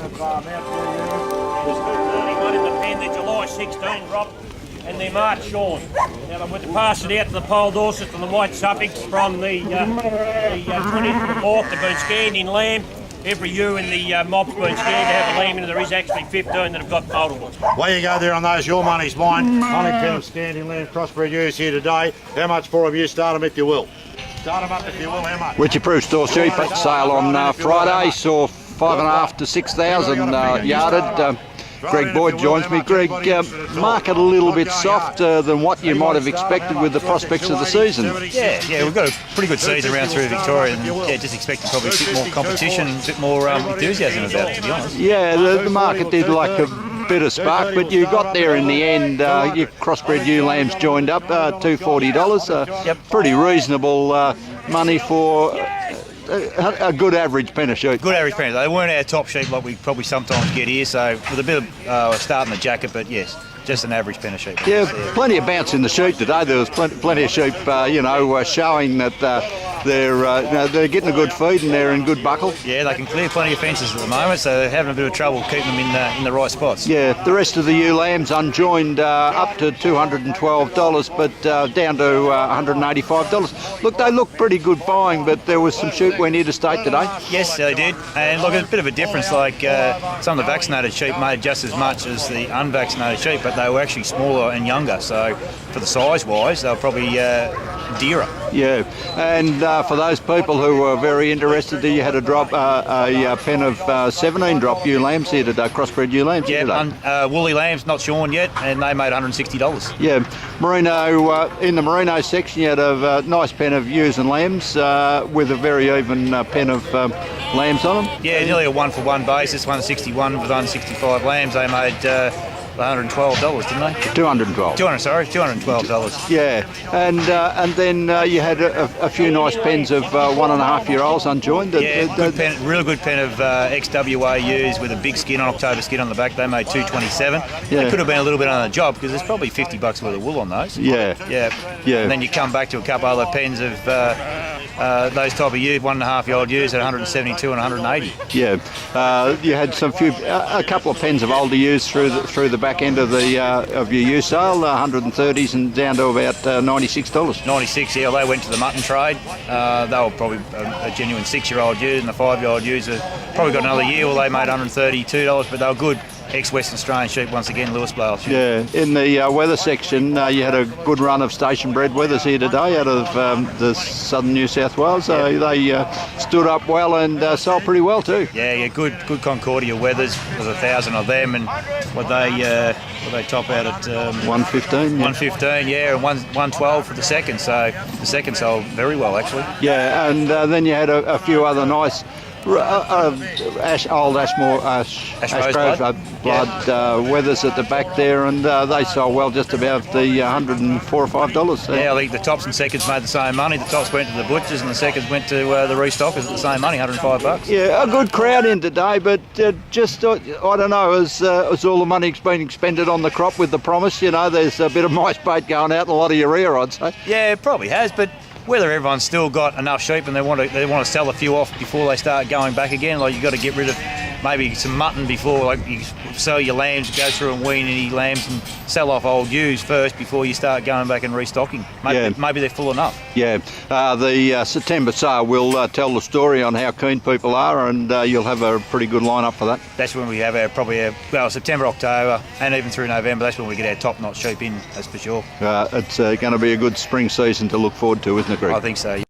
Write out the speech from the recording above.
There's early one in the pen, the July 16 drop, and they're March shorn. Now I'm going to pass it out to the Pole Dorset and the White Suffolk from the 20th of the 4th. They've been scanned in lamb. Every ewe in the mob's been scanned to have a lamb, and there is actually 15 that have got multiple. Way you go there on those, your money's mine. Only pen of scanned in lamb crossbred ewes here today. How much for of you? Start them if you will. Start them up if you will, how much? Wycheproof store sheep sale on Friday, saw 5,500 to 6,000 yarded. Greg Boyd joins me. Greg, market a little bit softer than what you might have expected with the prospects of the season. Yeah, we've got a pretty good season around through Victoria, and just expecting probably a bit more competition, a bit more enthusiasm about it, to be honest. Yeah, the market did like a bit of spark, but you got there in the end. Your crossbred ewe lambs joined up, $240. Yep. Pretty reasonable money for a good average pen of sheep. Good average pen. They weren't our top sheep like we probably sometimes get here, so with a bit of start in the jacket, but yes, just an average pen of sheep. Yeah, plenty of bounce in the sheep today. There was plenty of sheep, showing that they're getting a good feed and they're in good buckle. Yeah, they can clear plenty of fences at the moment, so they're having a bit of trouble keeping them in the right spots. Yeah, the rest of the ewe lambs unjoined up to $212, but down to $185. Look, they look pretty good buying, but there was some sheep went interstate today. Yes, they did, and look, it's a bit of a difference. Like some of the vaccinated sheep made just as much as the unvaccinated sheep, but they were actually smaller and younger. So for the size-wise, they were probably dearer. Yeah, and for those people who were very interested, you had a drop, a pen of 17 drop ewe lambs here today, crossbred ewe lambs here today. Woolly lambs, not shorn yet, and they made $160. Yeah, Merino, in the Merino section you had a nice pen of ewes and lambs with a very even pen of lambs on them. Yeah, nearly a one-for-one basis, 161 with 165 lambs. They made $112, didn't they? $212. Yeah, and then you had a few nice pens of 1.5-year-olds unjoined. Real good pen of XWA ewes with a big skin on October skin on the back. They made $227. Yeah. They could have been a little bit on the job because there's probably $50 worth of wool on those. Yeah. And then you come back to a couple other pens of those type of ewes, 1.5-year-old ewes at 172 and 180. Yeah, you had a couple of pens of older ewes through the back end of your ewe sale, 130s and down to about $96. 96, yeah. They went to the mutton trade. They were probably a genuine 6-year-old ewes, and the 5-year-old ewes have probably got another year. Well, they made $132, but they were good. Ex-Western Australian sheep once again, Lewis Blale sheep. Yeah, in the weather section, you had a good run of station-bred wethers here today out of the southern New South Wales. They stood up well and sold pretty well too. Yeah, good Concordia wethers. There's 1,000 of them, and what they top out at 115. 115, yeah, and 112 for the second. So the second sold very well actually. Yeah, and then you had a few other nice. Old Ashmore blood wethers at the back there, and they sold well, just about the $104 or $105. Yeah, I think the tops and seconds made the same money. The tops went to the butchers and the seconds went to the restockers at the same money, $105. Yeah, a good crowd in today, but just I don't know, as all the money's been expended on the crop with the promise, there's a bit of mice bait going out and a lot of urea, I'd say. Yeah, it probably has, but whether everyone's still got enough sheep and they want to sell a few off before they start going back again, like you've got to get rid of maybe some mutton before, like you sell your lambs, go through and wean any lambs and sell off old ewes first before you start going back and restocking. Maybe they're full enough. Yeah, the September sale will tell the story on how keen people are, and you'll have a pretty good lineup for that. That's when we have September, October, and even through November. That's when we get our top-notch sheep in, that's for sure. It's going to be a good spring season to look forward to, isn't it, Greg? I think so, yeah.